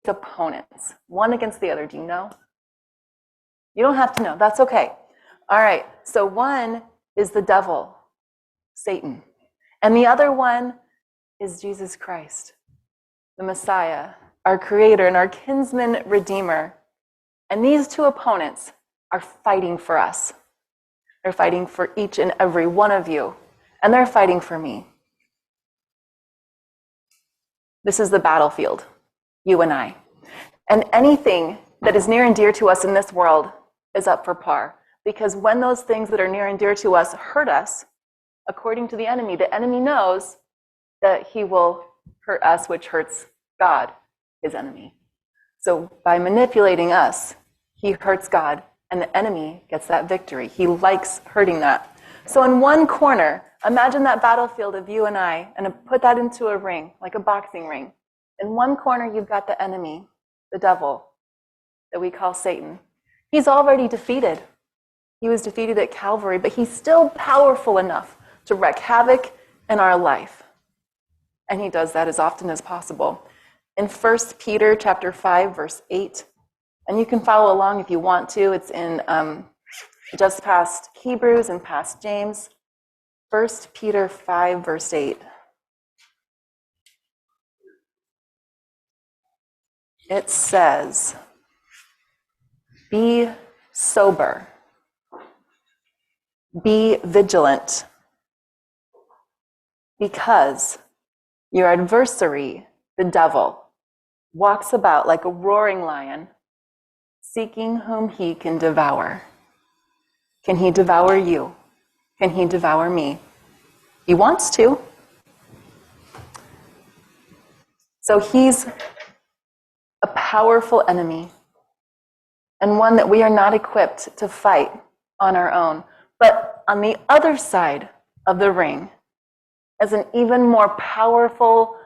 opponents, one against the other. Do you know? You don't have to know. That's okay. All right. So one is the devil, Satan. And the other one is Jesus Christ, the Messiah, our Creator and our kinsman redeemer. And these two opponents are fighting for us. They're fighting for each and every one of you. And they're fighting for me. This is the battlefield, you and I. And anything that is near and dear to us in this world is up for par. Because when those things that are near and dear to us hurt us, according to the enemy knows that he will hurt us, which hurts God, his enemy. So by manipulating us, he hurts God, and the enemy gets that victory. He likes hurting that. So in one corner, imagine that battlefield of you and I, and put that into a ring, like a boxing ring. In one corner, you've got the enemy, the devil, that we call Satan. He's already defeated. He was defeated at Calvary, but he's still powerful enough to wreak havoc in our life. And he does that as often as possible. In 1 Peter chapter 5, verse 8, and you can follow along if you want to. It's in just past Hebrews and past James. 1 Peter 5, verse 8. It says, "Be sober, be vigilant, because your adversary, the devil, walks about like a roaring lion, seeking whom he can devour." Can he devour you? Can he devour me? He wants to. So he's a powerful enemy, and one that we are not equipped to fight on our own. But on the other side of the ring is an even more powerful,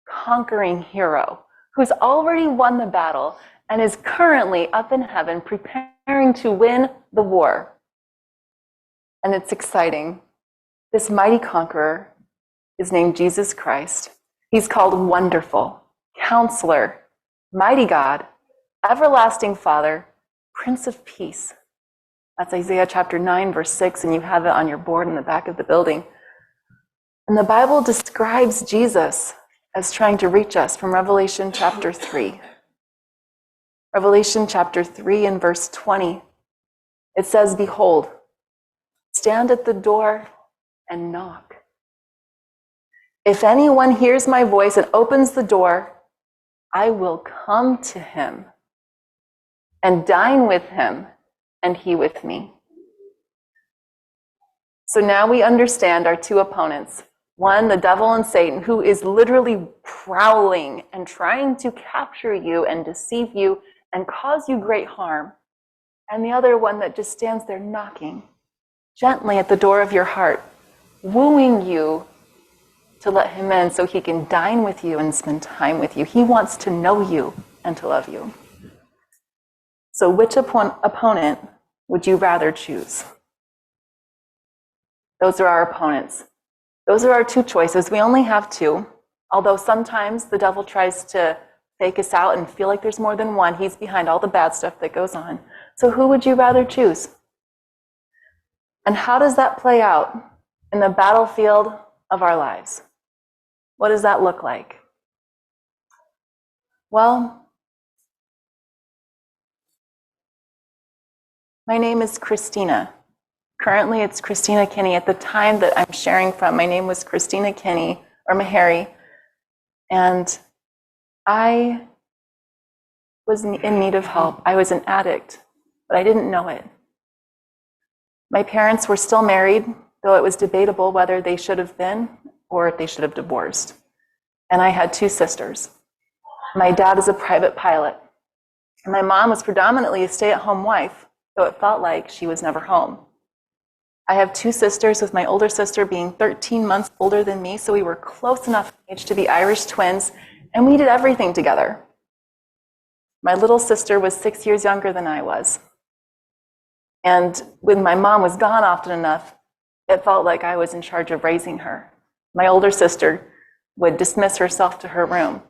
conquering hero who's already won the battle and is currently up in heaven preparing to win the war. And it's exciting. This mighty conqueror is named Jesus Christ. He's called Wonderful, Counselor, Mighty God, Everlasting Father, Prince of Peace. That's Isaiah chapter 9, verse 6, and you have it on your board in the back of the building. And the Bible describes Jesus as trying to reach us from Revelation chapter 3. Revelation chapter 3 and verse 20. It says, "Behold, stand at the door and knock. If anyone hears my voice and opens the door, I will come to him and dine with him, and he with me." So now we understand our two opponents. One, the devil and Satan, who is literally prowling and trying to capture you and deceive you and cause you great harm. And the other one that just stands there knocking gently at the door of your heart, wooing you to let him in so he can dine with you and spend time with you. He wants to know you and to love you. So which opponent would you rather choose? Those are our opponents. Those are our two choices. We only have two, although sometimes the devil tries to fake us out and feel like there's more than one. He's behind all the bad stuff that goes on. So who would you rather choose? And how does that play out in the battlefield of our lives? What does that look like? Well, my name is Christina. Currently, it's Christina Kinney. At the time that I'm sharing from, my name was Christina Kinney, or Mahari, and I was in need of help. I was an addict, but I didn't know it. My parents were still married, though it was debatable whether they should have been or if they should have divorced. And I had two sisters. My dad is a private pilot, and my mom was predominantly a stay-at-home wife, though it felt like she was never home. I have two sisters, with my older sister being 13 months older than me, so we were close enough in age to be Irish twins, and we did everything together. My little sister was 6 years younger than I was. And when my mom was gone often enough, it felt like I was in charge of raising her. My older sister would dismiss herself to her room.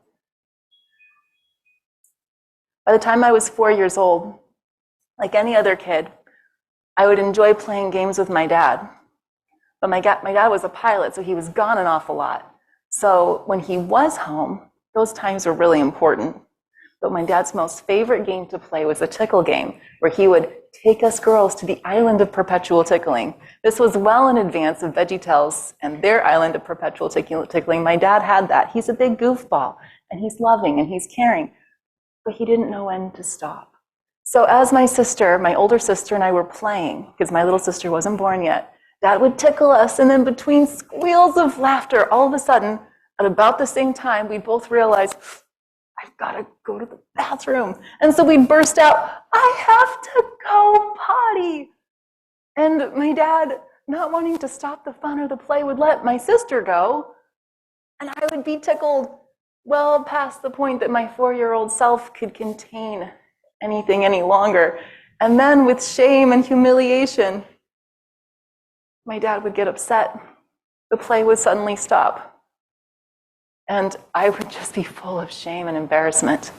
By the time I was 4 years old, like any other kid, I would enjoy playing games with my dad. But my dad was a pilot, so he was gone an awful lot. So when he was home, those times were really important. But my dad's most favorite game to play was a tickle game, where he would take us girls to the island of perpetual tickling. This was well in advance of VeggieTales and their island of perpetual tickling. My dad had that. He's a big goofball, and he's loving, and he's caring, but he didn't know when to stop. So as my older sister and I were playing, because my little sister wasn't born yet, Dad would tickle us, and then between squeals of laughter, all of a sudden, at about the same time, we both realized, I've got to go to the bathroom. And so we burst out, I have to go potty. And my dad, not wanting to stop the fun or the play, would let my sister go, and I would be tickled well past the point that my 4-year-old self could contain anything any longer. And then with shame and humiliation, my dad would get upset. The play would suddenly stop. And I would just be full of shame and embarrassment.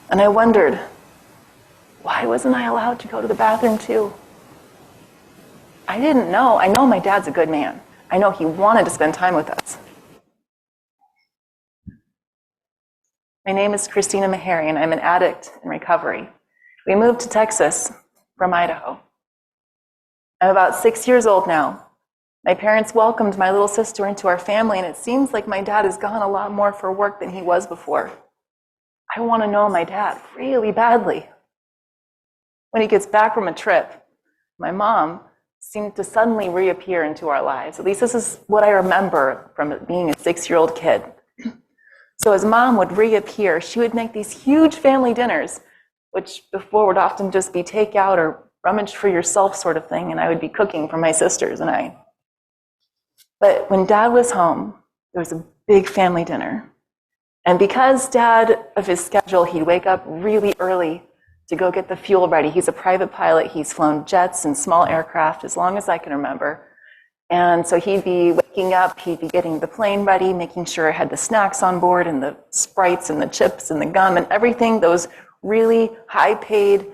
And I wondered, why wasn't I allowed to go to the bathroom too? I didn't know. I know my dad's a good man. I know he wanted to spend time with us. My name is Christina Kinney, and I'm an addict in recovery. We moved to Texas from Idaho. I'm about 6 years old now. My parents welcomed my little sister into our family, and it seems like my dad has gone a lot more for work than he was before. I want to know my dad really badly. When he gets back from a trip, my mom seemed to suddenly reappear into our lives. At least this is what I remember from being a 6-year-old kid. So as mom would reappear, she would make these huge family dinners, which before would often just be takeout or rummage for yourself sort of thing, and I would be cooking for my sisters and I. But when Dad was home, there was a big family dinner. And because Dad, of his schedule, he'd wake up really early to go get the fuel ready. He's a private pilot. He's flown jets and small aircraft as long as I can remember. And so he'd be waking up, he'd be getting the plane ready, making sure I had the snacks on board and the Sprites and the chips and the gum and everything those really high-paid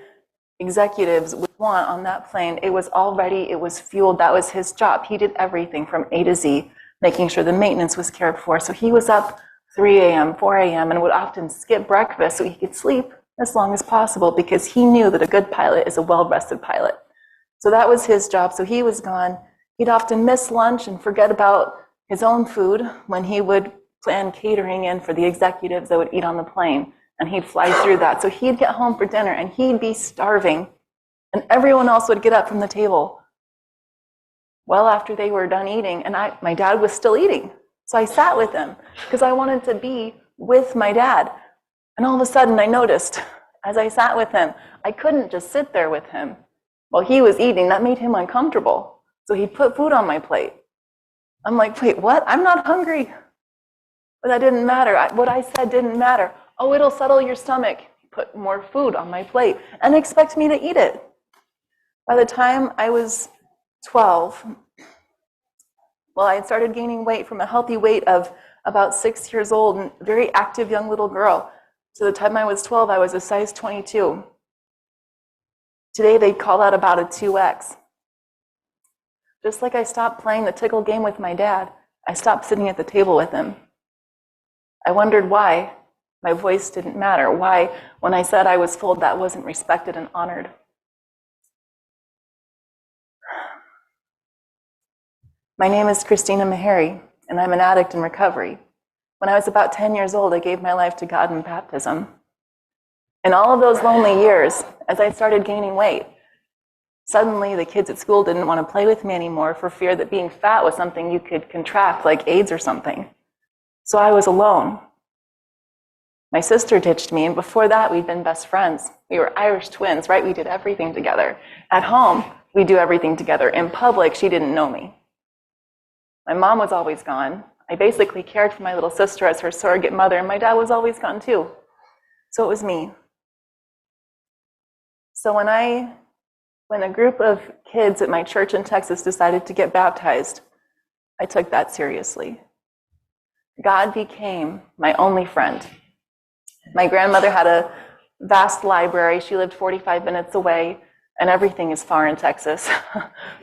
executives would want on that plane. It was all ready, it was fueled, that was his job. He did everything from A to Z, making sure the maintenance was cared for. So he was up 3 a.m., 4 a.m., and would often skip breakfast so he could sleep as long as possible because he knew that a good pilot is a well-rested pilot. So that was his job. So he was gone. He'd often miss lunch and forget about his own food when he would plan catering in for the executives that would eat on the plane. And he'd fly through that. So he'd get home for dinner and he'd be starving. And everyone else would get up from the table well after they were done eating. And my dad was still eating. So I sat with him because I wanted to be with my dad. And all of a sudden I noticed as I sat with him, I couldn't just sit there with him while he was eating. That made him uncomfortable. So he'd put food on my plate. I'm like, wait, what? I'm not hungry. But that didn't matter. What I said didn't matter. Oh, it'll settle your stomach. Put more food on my plate and expect me to eat it. By the time I was 12, well, I had started gaining weight from a healthy weight of about 6 years old and a very active young little girl. So the time I was 12, I was a size 22. Today, they'd call that about a 2X. Just like I stopped playing the tickle game with my dad, I stopped sitting at the table with him. I wondered why my voice didn't matter, why when I said I was full, that wasn't respected and honored. My name is Christina Kinney, and I'm an addict in recovery. When I was about 10 years old, I gave my life to God in baptism. In all of those lonely years, as I started gaining weight, suddenly the kids at school didn't want to play with me anymore for fear that being fat was something you could contract, like AIDS or something. So I was alone. My sister ditched me, and before that, we'd been best friends. We were Irish twins, right? We did everything together. At home, we do everything together. In public, she didn't know me. My mom was always gone. I basically cared for my little sister as her surrogate mother, and my dad was always gone too. So it was me. So when a group of kids at my church in Texas decided to get baptized, I took that seriously. God became my only friend. My grandmother had a vast library. She lived 45 minutes away, and everything is far in Texas.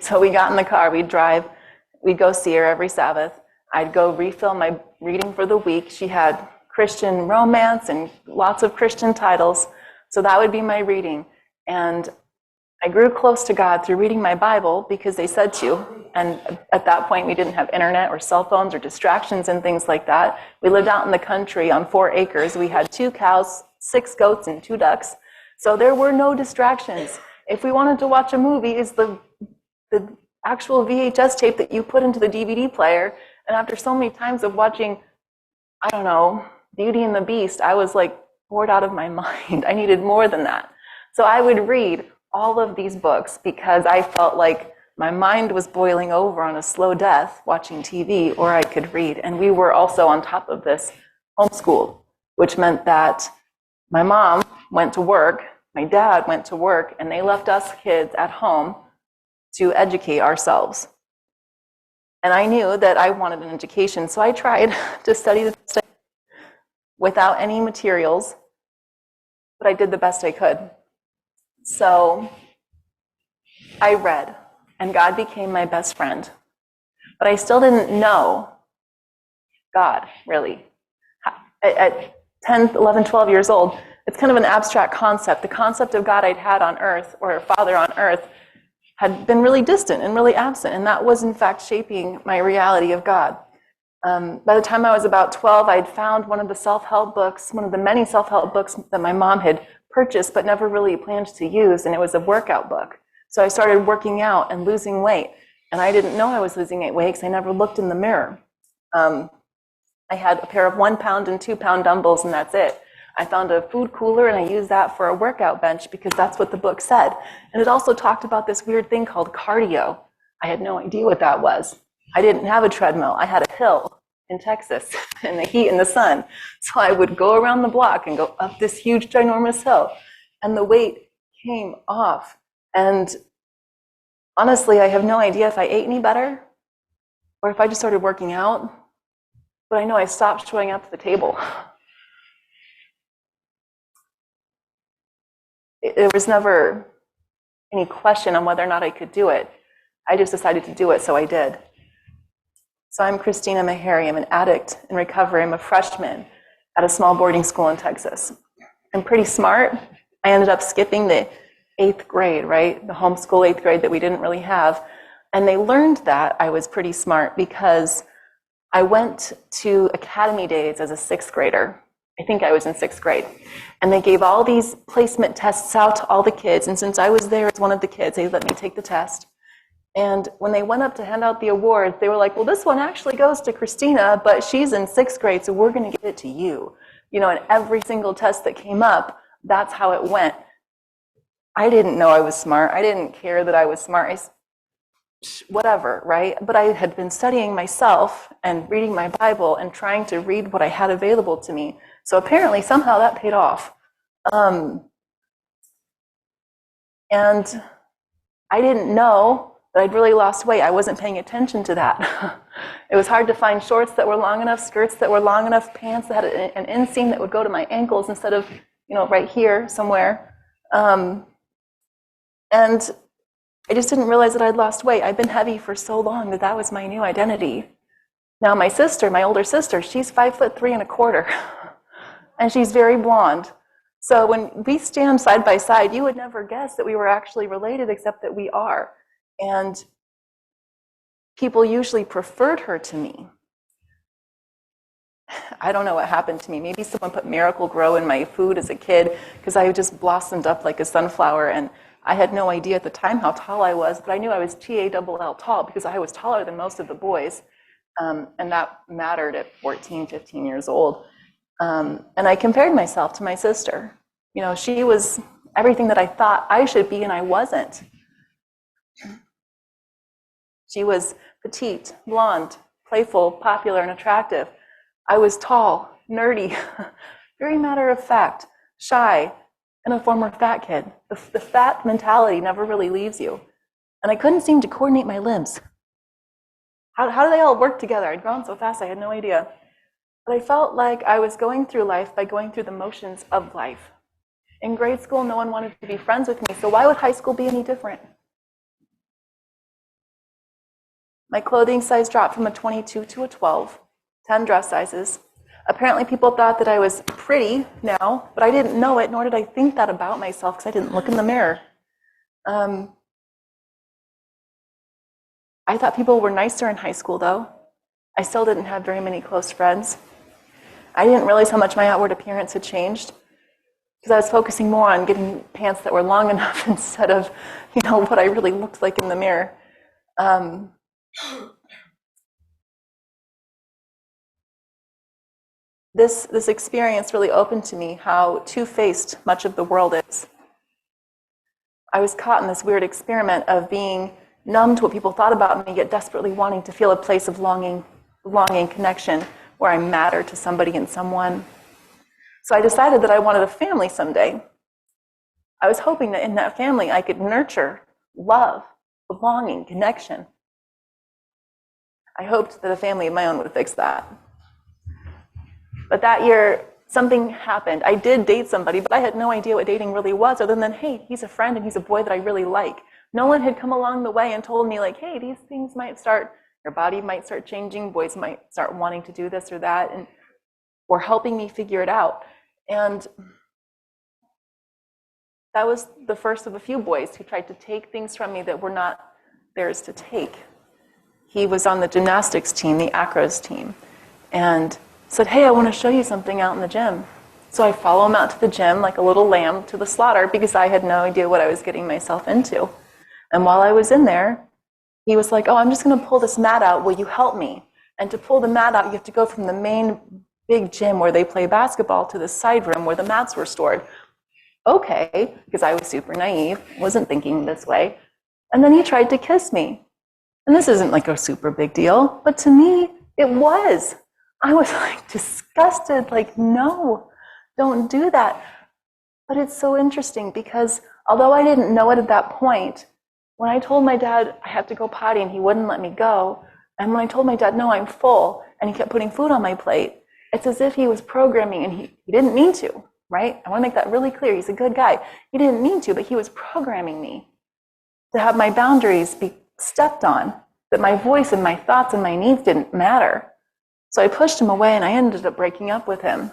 So we got in the car, we'd drive, we'd go see her every Sabbath. I'd go refill my reading for the week. She had Christian romance and lots of Christian titles, so that would be my reading. And I grew close to God through reading my Bible because they said to, and at that point we didn't have internet or cell phones or distractions and things like that. We lived out in the country on 4 acres. We had 2 cows, 6 goats, and 2 ducks, so there were no distractions. If we wanted to watch a movie, it's the actual VHS tape that you put into the DVD player, and after so many times of watching, I don't know, Beauty and the Beast, I was like bored out of my mind. I needed more than that. So I would read all of these books because I felt like my mind was boiling over on a slow death watching TV, or I could read. And we were also on top of this homeschooled, which meant that my mom went to work, my dad went to work, and they left us kids at home to educate ourselves. And I knew that I wanted an education, so I tried to study the best I could without any materials, but I did the best I could. So I read, and God became my best friend. But I still didn't know God, really. At 10, 11, 12 years old, it's kind of an abstract concept. The concept of God I'd had on earth, or a father on earth, had been really distant and really absent, and that was in fact shaping my reality of God. By the time I was about 12, I'd found one of the self-help books, one of the many self-help books that my mom had purchased but never really planned to use, and it was a workout book. So I started working out and losing weight, and I didn't know I was losing weight because I never looked in the mirror. I had a pair of 1 pound and 2 pound dumbbells, and that's it. I found a food cooler and I used that for a workout bench because that's what the book said. And it also talked about this weird thing called cardio. I had no idea what that was. I didn't have a treadmill. I had a hill in Texas in the heat and the sun. So I would go around the block and go up this huge, ginormous hill. And the weight came off. And honestly, I have no idea if I ate any better or if I just started working out. But I know I stopped showing up at the table. There was never any question on whether or not I could do it. I just decided to do it, so I did. So I'm Christina Kinney. I'm an addict in recovery. I'm a freshman at a small boarding school in Texas. I'm pretty smart. I ended up skipping the 8th grade, right? The homeschool 8th grade that we didn't really have. And they learned that I was pretty smart because I went to academy days as a 6th grader. I think I was in 6th grade. And they gave all these placement tests out to all the kids. And since I was there as one of the kids, they let me take the test. And when they went up to hand out the awards, they were like, well, this one actually goes to Christina, but she's in 6th grade, so we're going to give it to you. You know, and every single test that came up, that's how it went. I didn't know I was smart. I didn't care that I was smart. Whatever, right? But I had been studying myself and reading my Bible and trying to read what I had available to me. So apparently, somehow that paid off. And I didn't know that I'd really lost weight. I wasn't paying attention to that. It was hard to find shorts that were long enough, skirts that were long enough, pants that had an inseam that would go to my ankles instead of, you know, right here somewhere. And I just didn't realize that I'd lost weight. I'd been heavy for so long that was my new identity. Now my sister, my older sister, she's 5'3 1/4, and she's very blonde. So when we stand side by side, you would never guess that we were actually related, except that we are. And people usually preferred her to me. I don't know what happened to me. Maybe someone put Miracle Grow in my food as a kid because I just blossomed up like a sunflower, and I had no idea at the time how tall I was, but I knew I was TALL tall because I was taller than most of the boys, and that mattered at 14, 15 years old. And I compared myself to my sister. You know, she was everything that I thought I should be, and I wasn't. She was petite, blonde, playful, popular, and attractive. I was tall, nerdy, very matter of fact, shy, and a former fat kid. The fat mentality never really leaves you. And I couldn't seem to coordinate my limbs. How do they all work together? I'd grown so fast, I had no idea. But I felt like I was going through life by going through the motions of life. In grade school, no one wanted to be friends with me, so why would high school be any different? My clothing size dropped from a 22 to a 12, 10 dress sizes. Apparently people thought that I was pretty now, but I didn't know it, nor did I think that about myself because I didn't look in the mirror. I thought people were nicer in high school, though. I still didn't have very many close friends. I didn't realize how much my outward appearance had changed because I was focusing more on getting pants that were long enough instead of, what I really looked like in the mirror. This experience really opened to me how two-faced much of the world is. I was caught in this weird experiment of being numb to what people thought about me, yet desperately wanting to feel a place of longing, connection, where I matter to somebody and someone. So I decided that I wanted a family someday. I was hoping that in that family I could nurture love, belonging, connection. I hoped that a family of my own would fix that. But that year, something happened. I did date somebody, but I had no idea what dating really was, other than, hey, he's a friend and he's a boy that I really like. No one had come along the way and told me, like, hey, these things might start, your body might start changing, boys might start wanting to do this or that, and or helping me figure it out. And that was the first of a few boys who tried to take things from me that were not theirs to take. He was on the gymnastics team, the acros team, and said, hey, I want to show you something out in the gym. So I follow him out to the gym like a little lamb to the slaughter because I had no idea what I was getting myself into. And while I was in there, he was like, oh, I'm just going to pull this mat out. Will you help me? And to pull the mat out, you have to go from the main big gym where they play basketball to the side room where the mats were stored. Okay, because I was super naive, wasn't thinking this way. And then he tried to kiss me. And this isn't like a super big deal, but to me, it was. I was like disgusted, like, no, don't do that. But it's so interesting because although I didn't know it at that point, when I told my dad I had to go potty and he wouldn't let me go, and when I told my dad, no, I'm full, and he kept putting food on my plate, it's as if he was programming, and he didn't mean to, right? I want to make that really clear. He's a good guy. He didn't mean to, but he was programming me to have my boundaries be stepped on, that my voice and my thoughts and my needs didn't matter. So I pushed him away, and I ended up breaking up with him.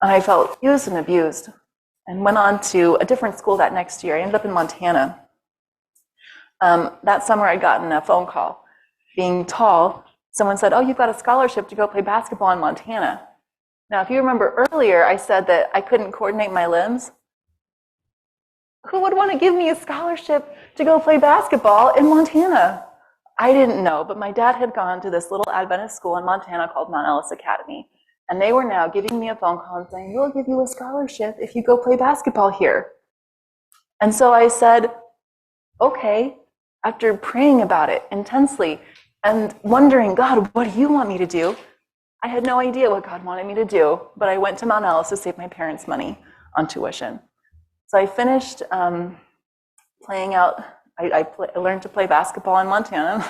And I felt used and abused, and went on to a different school that next year. I ended up in Montana. That summer, I'd gotten a phone call. Being tall, someone said, oh, you've got a scholarship to go play basketball in Montana. Now, if you remember earlier, I said that I couldn't coordinate my limbs. Who would want to give me a scholarship to go play basketball in Montana? I didn't know, but my dad had gone to this little Adventist school in Montana called Mount Ellis Academy. And they were now giving me a phone call and saying, we'll give you a scholarship if you go play basketball here. And so I said, okay, after praying about it intensely and wondering, God, what do you want me to do? I had no idea what God wanted me to do, but I went to Mount Ellis to save my parents' money on tuition. So I finished playing out. I learned to play basketball in Montana.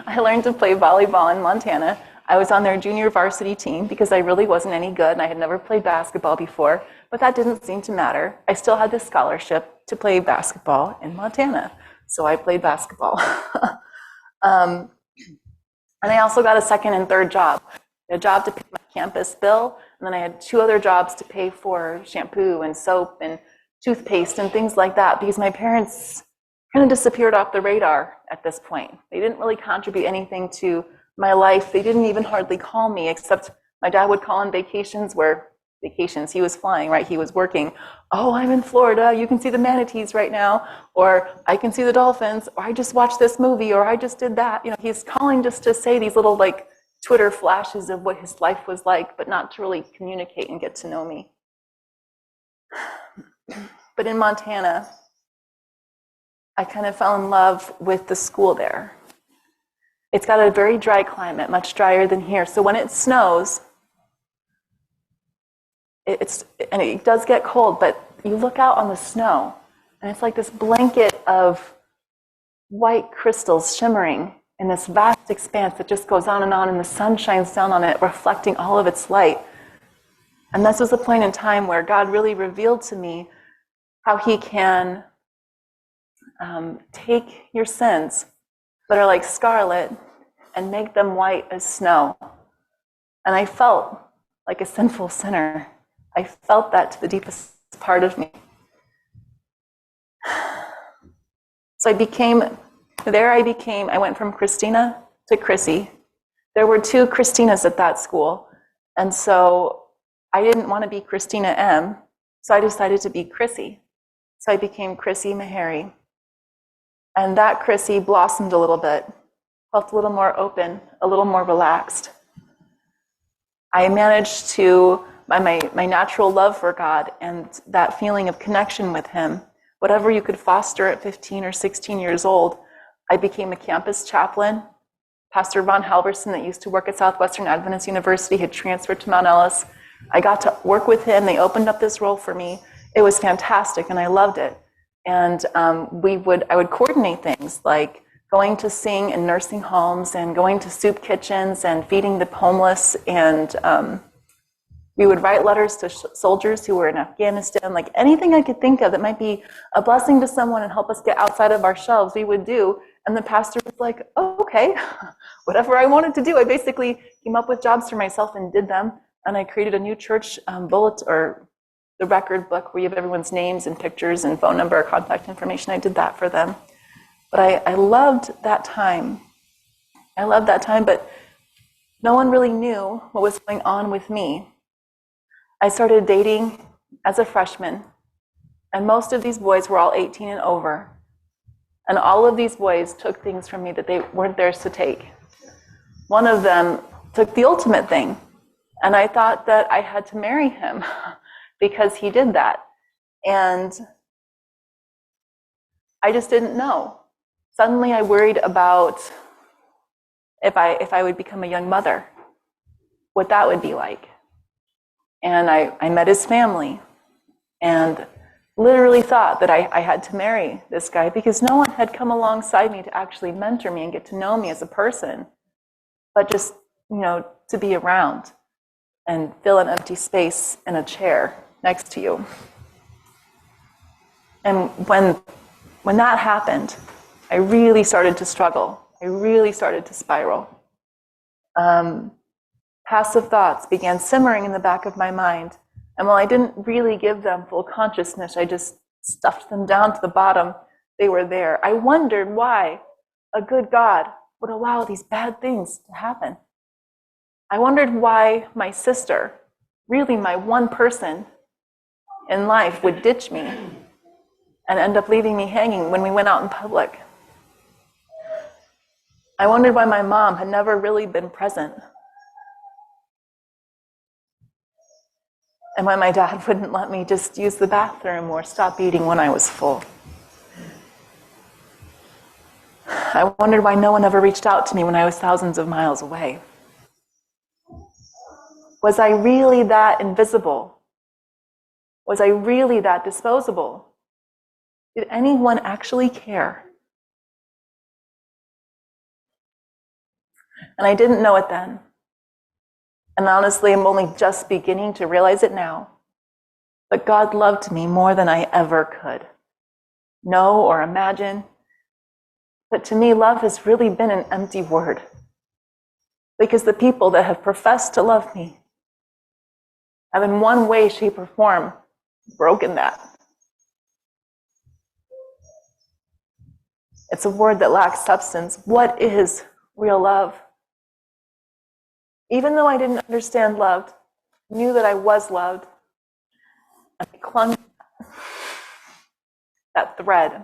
I learned to play volleyball in Montana. I was on their junior varsity team because I really wasn't any good and I had never played basketball before, but that didn't seem to matter. I still had this scholarship to play basketball in Montana, so I played basketball. And I also got a second and third job. A job to pay my campus bill, and then I had 2 other jobs to pay for shampoo and soap and toothpaste and things like that because my parents kind of disappeared off the radar at this point. They didn't really contribute anything to my life. They didn't even hardly call me, except my dad would call on vacations he was flying, right? He was working. Oh, I'm in Florida. You can see the manatees right now. Or I can see the dolphins. Or I just watched this movie. Or I just did that. He's calling just to say these little like Twitter flashes of what his life was like, but not to really communicate and get to know me. But in Montana, I kind of fell in love with the school there. It's got a very dry climate, much drier than here. So when it snows, and it does get cold, but you look out on the snow, and it's like this blanket of white crystals shimmering in this vast expanse that just goes on, and the sun shines down on it, reflecting all of its light. And this was a point in time where God really revealed to me how he can take your sins that are like scarlet and make them white as snow. And I felt like a sinful sinner. I felt that to the deepest part of me. So I went from Christina to Chrissy. There were 2 Christinas at that school. And so I didn't want to be Christina M, so I decided to be Chrissy. So I became Chrissy Meharry. And that Chrissy blossomed a little bit, felt a little more open, a little more relaxed. I managed to, by my natural love for God and that feeling of connection with him, whatever you could foster at 15 or 16 years old, I became a campus chaplain. Pastor Von Halverson, that used to work at Southwestern Adventist University, had transferred to Mount Ellis. I got to work with him. They opened up this role for me. It was fantastic, and I loved it. And I would coordinate things like going to sing in nursing homes and going to soup kitchens and feeding the homeless. And we would write letters to soldiers who were in Afghanistan, like anything I could think of that might be a blessing to someone and help us get outside of our shelves, we would do. And the pastor was like, oh, okay, whatever I wanted to do. I basically came up with jobs for myself and did them. And I created a new church bullet or the record book where you have everyone's names and pictures and phone number, contact information. I did that for them. But I loved that time. I loved that time, but no one really knew what was going on with me. I started dating as a freshman, and most of these boys were all 18 and over. And all of these boys took things from me that they weren't theirs to take. One of them took the ultimate thing, and I thought that I had to marry him because he did that. And I just didn't know. Suddenly I worried about if I would become a young mother, what that would be like. And I met his family and literally thought that I had to marry this guy because no one had come alongside me to actually mentor me and get to know me as a person, but just, to be around and fill an empty space in a chair next to you. And when that happened, I really started to struggle. I really started to spiral. Passive thoughts began simmering in the back of my mind. And while I didn't really give them full consciousness, I just stuffed them down to the bottom. They were there. I wondered why a good God would allow these bad things to happen. I wondered why my sister, really my one person in life, would ditch me and end up leaving me hanging when we went out in public. I wondered why my mom had never really been present. And why my dad wouldn't let me just use the bathroom or stop eating when I was full. I wondered why no one ever reached out to me when I was thousands of miles away. Was I really that invisible? Was I really that disposable? Did anyone actually care? And I didn't know it then. And honestly, I'm only just beginning to realize it now. But God loved me more than I ever could know or imagine. But to me, love has really been an empty word. Because the people that have professed to love me have in one way, shape, or form broken that. It's a word that lacks substance. What is real love? Even though I didn't understand love, I knew that I was loved. And I clung to that thread.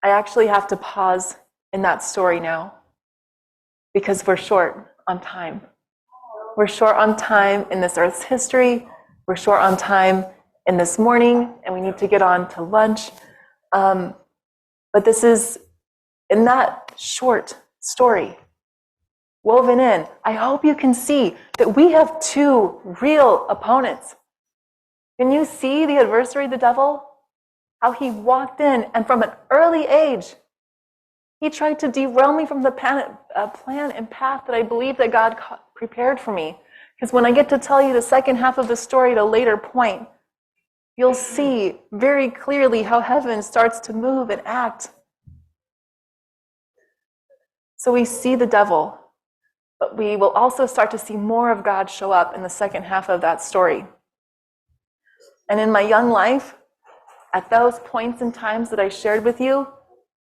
I actually have to pause in that story now because we're short on time. We're short on time in this earth's history. We're short on time in this morning, and we need to get on to lunch. But this is, in that short story, woven in, I hope you can see that we have two real opponents. Can you see the adversary, the devil? How he walked in, and from an early age, he tried to derail me from the plan and path that I believe that God prepared for me. Because when I get to tell you the second half of the story at a later point, you'll see very clearly how heaven starts to move and act. So we see the devil, but we will also start to see more of God show up in the second half of that story. And in my young life, at those points and times that I shared with you,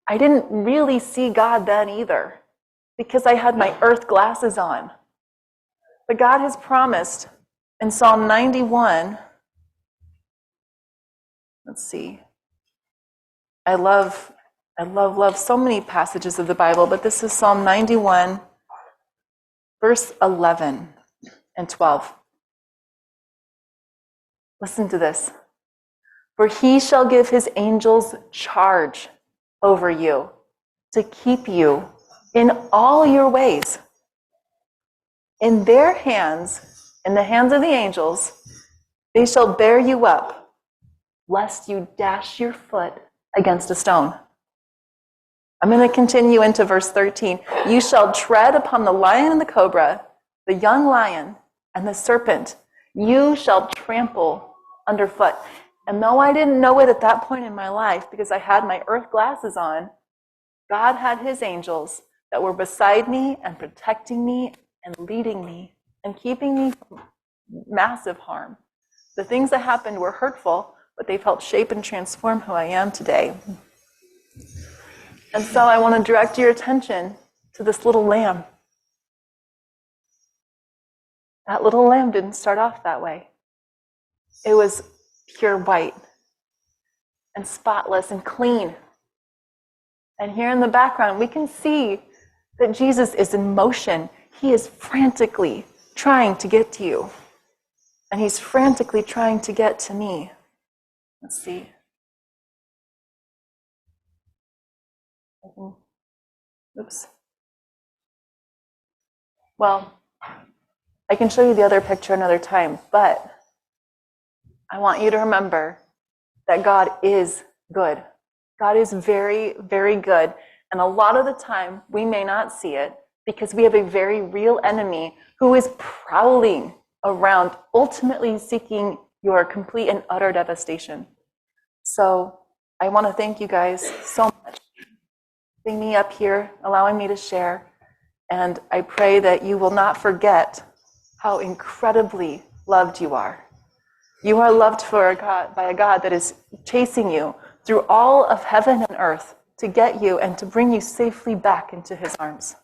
I didn't really see God then either, because I had my earth glasses on. But God has promised in Psalm 91, let's see, I love so many passages of the Bible, but this is Psalm 91, verse 11 and 12. Listen to this. For he shall give his angels charge over you to keep you in all your ways. In their hands, in the hands of the angels, they shall bear you up, lest you dash your foot against a stone. I'm going to continue into verse 13. You shall tread upon the lion and the cobra, the young lion and the serpent. You shall trample underfoot. And though I didn't know it at that point in my life, because I had my earth glasses on, God had his angels that were beside me and protecting me and leading me and keeping me from massive harm. The things that happened were hurtful, but they've helped shape and transform who I am today. And so I want to direct your attention to this little lamb. That little lamb didn't start off that way. It was pure white and spotless and clean. And here in the background, we can see that Jesus is in motion. He is frantically trying to get to you. And he's frantically trying to get to me. Let's see. Oops. Well, I can show you the other picture another time, but I want you to remember that God is good. God is very, very good. And a lot of the time, we may not see it because we have a very real enemy who is prowling around, ultimately seeking your complete and utter devastation. So I want to thank you guys so much for being me up here, allowing me to share. And I pray that you will not forget how incredibly loved you are. You are loved by a God that is chasing you through all of heaven and earth to get you and to bring you safely back into his arms.